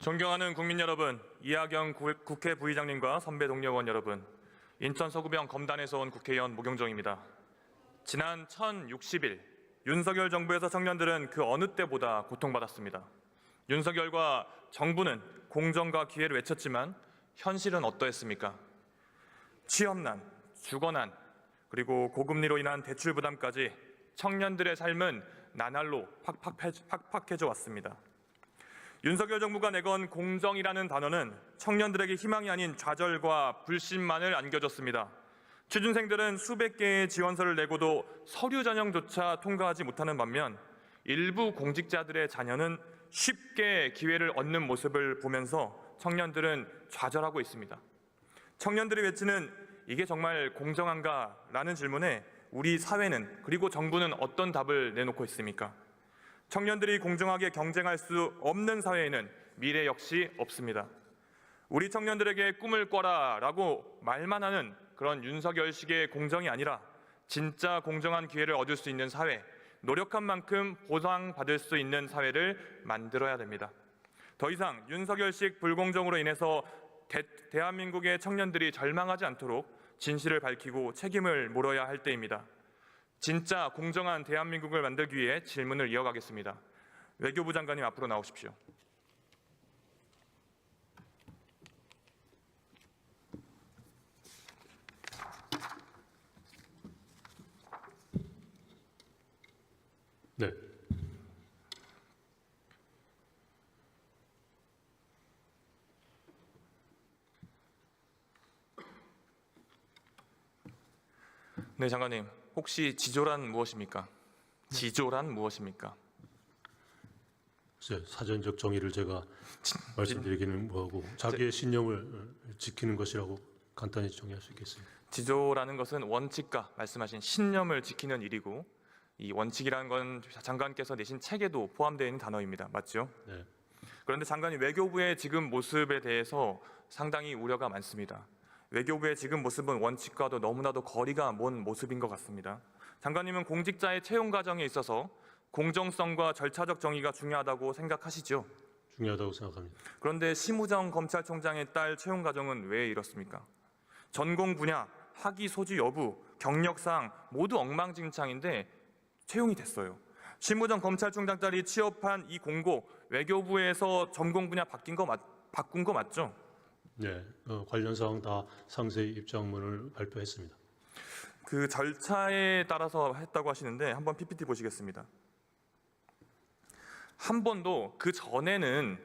존경하는 국민 여러분, 이하경 국회 부의장님과 선배 동료원 여러분, 인천 서구병 검단에서 온 국회의원 모경정입니다. 지난 1060일 윤석열 정부에서 청년들은 그 어느 때보다 고통받았습니다. 윤석열과 정부는 공정과 기회를 외쳤지만 현실은 어떠했습니까? 취업난, 주거난, 그리고 고금리로 인한 대출 부담까지 청년들의 삶은 나날로 팍팍해져 왔습니다. 윤석열 정부가 내건 공정이라는 단어는 청년들에게 희망이 아닌 좌절과 불신만을 안겨줬습니다. 취준생들은 수백 개의 지원서를 내고도 서류 전형조차 통과하지 못하는 반면 일부 공직자들의 자녀는 쉽게 기회를 얻는 모습을 보면서 청년들은 좌절하고 있습니다. 청년들이 외치는 이게 정말 공정한가라는 질문에 우리 사회는 그리고 정부는 어떤 답을 내놓고 있습니까? 청년들이 공정하게 경쟁할 수 없는 사회에는 미래 역시 없습니다. 우리 청년들에게 꿈을 꿔라라고 말만 하는 그런 윤석열식의 공정이 아니라 진짜 공정한 기회를 얻을 수 있는 사회, 노력한 만큼 보상받을 수 있는 사회를 만들어야 됩니다. 더 이상 윤석열식 불공정으로 인해서 대한민국의 청년들이 절망하지 않도록 진실을 밝히고 책임을 물어야 할 때입니다. 진짜 공정한 대한민국을 만들기 위해 질문을 이어가겠습니다. 외교부 장관님 앞으로 나오십시오. 네. 네, 장관님. 혹시 지조란 무엇입니까? 지조란 무엇입니까? 글쎄, 사전적 정의를 제가 말씀드리기는 뭐하고 자기의 신념을 지키는 것이라고 간단히 정의할 수 있겠습니다. 지조라는 것은 원칙과 말씀하신 신념을 지키는 일이고 이 원칙이라는 건 장관께서 내신 책에도 포함되어 있는 단어입니다. 맞죠? 네. 그런데 장관이 외교부의 지금 모습에 대해서 상당히 우려가 많습니다. 외교부의 지금 모습은 원칙과도 너무나도 거리가 먼 모습인 것 같습니다. 장관님은 공직자의 채용 과정에 있어서 공정성과 절차적 정의가 중요하다고 생각하시죠? 중요하다고 생각합니다. 그런데 심우정 검찰총장의 딸 채용 과정은 왜 이렇습니까? 전공 분야, 학위 소지 여부, 경력사항 모두 엉망진창인데 채용이 됐어요. 심우정 검찰총장 딸이 취업한 이 공고, 외교부에서 전공 분야 바꾼 거 맞죠? 네, 관련 사항 다 상세히 입장문을 발표했습니다. 그 절차에 따라서 했다고 하시는데 한번 PPT 보시겠습니다. 한 번도 그 전에는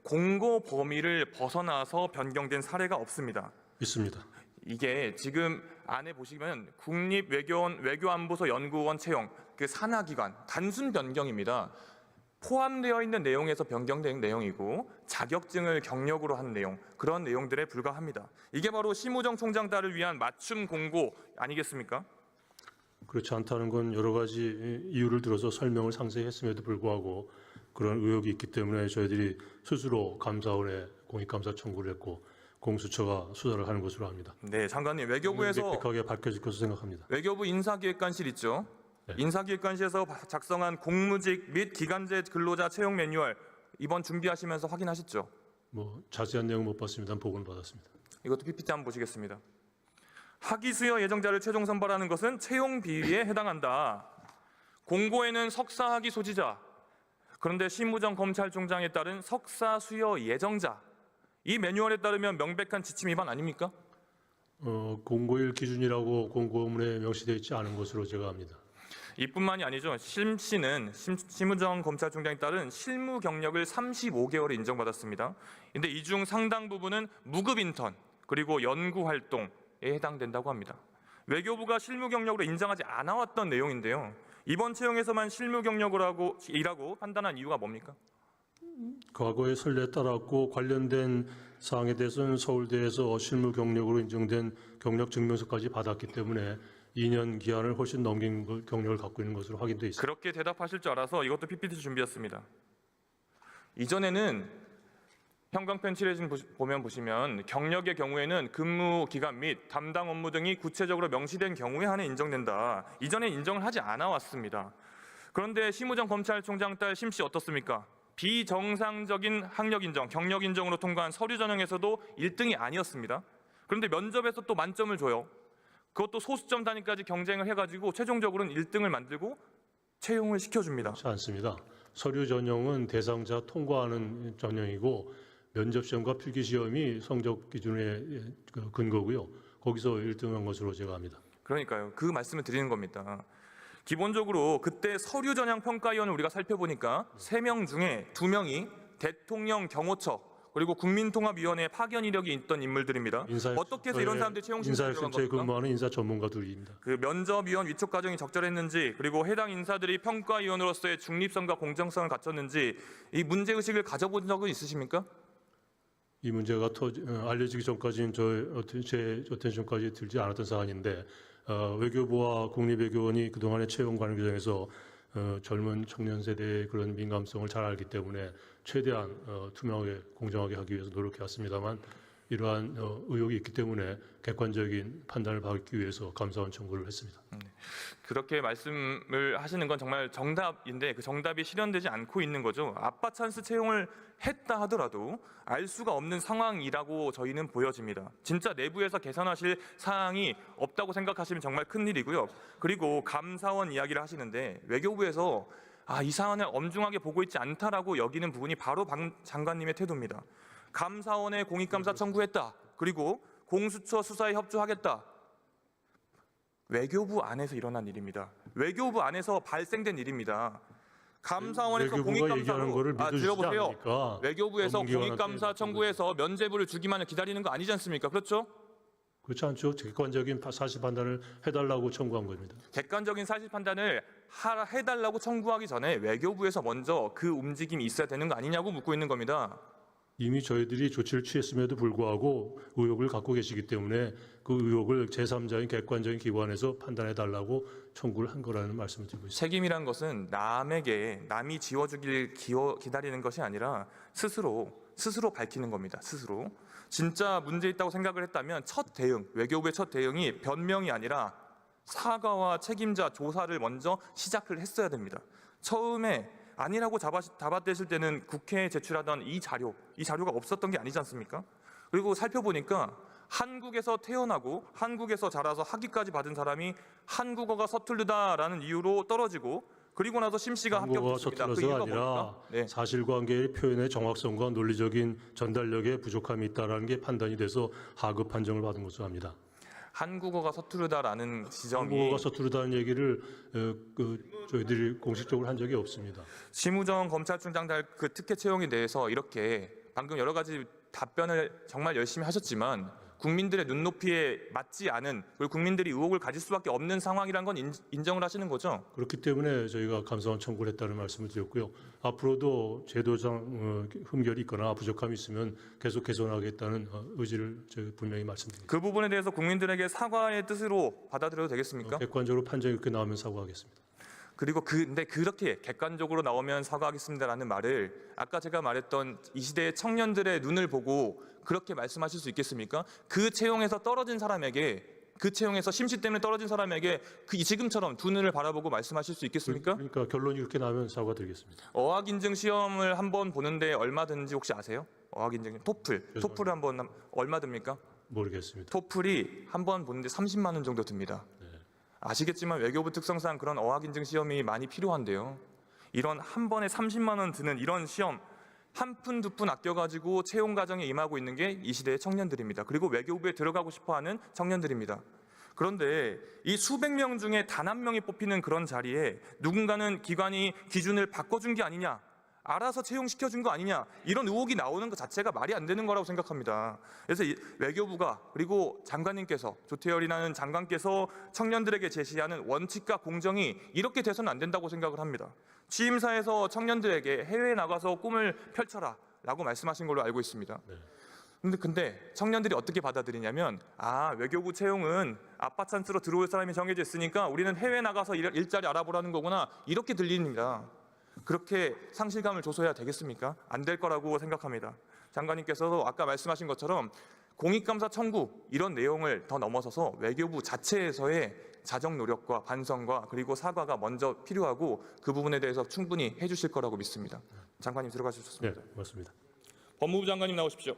공고 범위를 벗어나서 변경된 사례가 없습니다. 있습니다. 이게 지금 안에 보시면 국립외교원 외교안보소 연구원 채용 그 산하기관 단순 변경입니다. 포함되어 있는 내용에서 변경된 내용이고 자격증을 경력으로 한 내용, 그런 내용들에 불과합니다. 이게 바로 심우정 총장 딸을 위한 맞춤 공고 아니겠습니까? 그렇지 않다는 건 여러 가지 이유를 들어서 설명을 상세히 했음에도 불구하고 그런 의혹이 있기 때문에 저희들이 스스로 감사원에 공익감사 청구를 했고 공수처가 수사를 하는 것으로 합니다. 네, 장관님 외교부에서 명백하게 밝혀질 것으로 생각합니다. 외교부 인사기획관실 있죠? 네. 인사기획관실에서 작성한 공무직 및 기간제 근로자 채용 매뉴얼 이번 준비하시면서 확인하셨죠? 뭐 자세한 내용 못 봤습니다. 보고는 받았습니다. 이것도 PPT 한번 보시겠습니다. 학위 수여 예정자를 최종 선발하는 것은 채용 비위에 해당한다. 공고에는 석사 학위 소지자, 그런데 심우정 검찰총장에 따른 석사 수여 예정자, 이 매뉴얼에 따르면 명백한 지침 위반 아닙니까? 공고일 기준이라고 공고문에 명시되어 있지 않은 것으로 제가 압니다. 이뿐만이 아니죠. 심 씨는 심우정 검찰총장에 따른 실무 경력을 35개월을 인정받았습니다. 그런데 이 중 상당 부분은 무급 인턴 그리고 연구 활동에 해당된다고 합니다. 외교부가 실무 경력으로 인정하지 않아왔던 내용인데요. 이번 채용에서만 실무 경력으로 일하고 판단한 이유가 뭡니까? 과거의 선례에 따랐고 관련된 사항에 대해서는 서울대에서 실무 경력으로 인정된 경력 증명서까지 받았기 때문에 2년 기한을 훨씬 넘긴 경력을 갖고 있는 것으로 확인돼 있습니다. 그렇게 대답하실 줄 알아서 이것도 PPT 준비했습니다. 이전에는 형광펜 칠해진 보시면 경력의 경우에는 근무 기간 및 담당 업무 등이 구체적으로 명시된 경우에 한해 인정된다. 이전에 인정을 하지 않아 왔습니다. 그런데 심우정 검찰총장 딸 심 씨 어떻습니까? 비정상적인 학력 인정, 경력 인정으로 통과한 서류 전형에서도 1등이 아니었습니다. 그런데 면접에서 또 만점을 줘요. 그것도 소수점 단위까지 경쟁을 해가지고 최종적으로는 1등을 만들고 채용을 시켜줍니다. 그렇지 않습니다. 서류 전형은 대상자 통과하는 전형이고 면접시험과 필기시험이 성적 기준의 근거고요. 거기서 1등한 것으로 제가 압니다. 그러니까요. 그 말씀을 드리는 겁니다. 기본적으로 그때 서류 전형 평가위원을 우리가 살펴보니까 3명 중에 2명이 대통령 경호처 그리고 국민통합위원회 파견 이력이 있던 인물들입니다. 어떻게 해서 이런 사람들이 채용 심사에 들어간 인사혁신처에 겁니까? 근무하는 인사 전문가들입니다. 그 면접위원 위촉 과정이 적절했는지 그리고 해당 인사들이 평가위원으로서의 중립성과 공정성을 갖췄는지 이 문제의식을 가져본 적은 있으십니까? 이 문제가 알려지기 전까지는 제 어텐션까지 들지 않았던 사안인데 외교부와 국립외교원이 그동안의 채용 관련 규정에서 젊은 청년 세대의 그런 민감성을 잘 알기 때문에 최대한 투명하게 공정하게 하기 위해서 노력해왔습니다만 이러한 의혹이 있기 때문에 객관적인 판단을 받기 위해서 감사원 청구를 했습니다. 그렇게 말씀을 하시는 건 정말 정답인데 그 정답이 실현되지 않고 있는 거죠. 아빠 찬스 채용을 했다 하더라도 알 수가 없는 상황이라고 저희는 보여집니다. 진짜 내부에서 개선하실 사항이 없다고 생각하시면 정말 큰일이고요. 그리고 감사원 이야기를 하시는데 외교부에서 이 사안을 엄중하게 보고 있지 않다라고 여기는 부분이 바로 박 장관님의 태도입니다. 감사원에 공익감사 청구했다. 그리고 공수처 수사에 협조하겠다. 외교부 안에서 일어난 일입니다. 외교부 안에서 발생된 일입니다. 감사원에서 얘기하는 거를 공익감사로 믿어주시지 들어보세요. 않습니까? 외교부에서 전문기관한테 공익감사 청구해서 면죄부를 주기만을 기다리는 거 아니지 않습니까? 그렇죠? 그렇지 않죠. 객관적인 사실 판단을 해달라고 청구한 겁니다. 객관적인 사실 판단을 해달라고 청구하기 전에 외교부에서 먼저 그 움직임이 있어야 되는 거 아니냐고 묻고 있는 겁니다. 이미 저희들이 조치를 취했음에도 불구하고 의혹을 갖고 계시기 때문에 그 의혹을 제3자인 객관적인 기관에서 판단해달라고 청구를 한 거라는 말씀을 드리고 있습니다. 책임이란 것은 남이 지워주길 기다리는 것이 아니라 스스로 밝히는 겁니다. 스스로. 진짜 문제 있다고 생각을 했다면 외교부의 첫 대응이 변명이 아니라 사과와 책임자 조사를 먼저 시작을 했어야 됩니다. 처음에 아니라고 잡아떼실 때는 국회에 제출하던 이 자료가 없었던 게 아니지 않습니까? 그리고 살펴보니까 한국에서 태어나고 한국에서 자라서 학위까지 받은 사람이 한국어가 서툴르다라는 이유로 떨어지고 그리고 나서 심 씨가 한국어가 합격했습니다. 그 서툴러서가 이유가 아니라 뭡니까? 네. 사실관계의 표현의 정확성과 논리적인 전달력에 부족함이 있다는 게 판단이 돼서 하급 판정을 받은 것으로 합니다. 한국어가 서투르다라는 지점이 한국어가 서투르다는 얘기를 저희들이 공식적으로 한 적이 없습니다. 심우정 검찰총장 그 특혜 채용에 대해서 이렇게 방금 여러 가지 답변을 정말 열심히 하셨지만 국민들의 눈높이에 맞지 않은 그리고 국민들이 의혹을 가질 수밖에 없는 상황이란 건 인정을 하시는 거죠? 그렇기 때문에 저희가 감사원 청구를 했다는 말씀을 드렸고요. 앞으로도 제도상 흠결이 있거나 부족함이 있으면 계속 개선하겠다는 의지를 저희 분명히 말씀드립니다. 그 부분에 대해서 국민들에게 사과의 뜻으로 받아들여도 되겠습니까? 객관적으로 판정이 그렇게 나오면 사과하겠습니다. 그리고 근데 그렇게 객관적으로 나오면 사과하겠습니다라는 말을 아까 제가 말했던 이 시대의 청년들의 눈을 보고 그렇게 말씀하실 수 있겠습니까? 그 채용에서 떨어진 사람에게 그 채용에서 심시 때문에 떨어진 사람에게 지금처럼 두 눈을 바라보고 말씀하실 수 있겠습니까? 그러니까 결론이 그렇게 나오면 사과드리겠습니다. 어학인증 시험을 한번 보는데 얼마 드는지 혹시 아세요? 어학인증 토플을 한번 얼마 듭니까? 모르겠습니다. 토플이 한번 보는데 30만 원 정도 듭니다. 아시겠지만 외교부 특성상 그런 어학인증 시험이 많이 필요한데요. 이런 한 번에 30만 원 드는 이런 시험 한 푼 두 푼 아껴가지고 채용 과정에 임하고 있는 게 이 시대의 청년들입니다. 그리고 외교부에 들어가고 싶어하는 청년들입니다. 그런데 이 수백 명 중에 단 한 명이 뽑히는 그런 자리에 누군가는 기관이 기준을 바꿔준 게 아니냐, 알아서 채용시켜준 거 아니냐, 이런 의혹이 나오는 것 자체가 말이 안 되는 거라고 생각합니다. 그래서 외교부가 그리고 장관님께서 조태열이라는 장관께서 청년들에게 제시하는 원칙과 공정이 이렇게 돼서는 안 된다고 생각을 합니다. 취임사에서 청년들에게 해외에 나가서 꿈을 펼쳐라 라고 말씀하신 걸로 알고 있습니다. 근데 청년들이 어떻게 받아들이냐면 외교부 채용은 아빠 찬스로 들어올 사람이 정해져 있으니까 우리는 해외 나가서 일자리 알아보라는 거구나 이렇게 들립니다. 그렇게 상실감을 줘서야 되겠습니까? 안 될 거라고 생각합니다. 장관님께서도 아까 말씀하신 것처럼 공익감사 청구 이런 내용을 더 넘어서서 외교부 자체에서의 자정 노력과 반성과 그리고 사과가 먼저 필요하고 그 부분에 대해서 충분히 해주실 거라고 믿습니다. 장관님 들어가주셨습니다. 네, 고맙습니다. 법무부 장관님 나오십시오.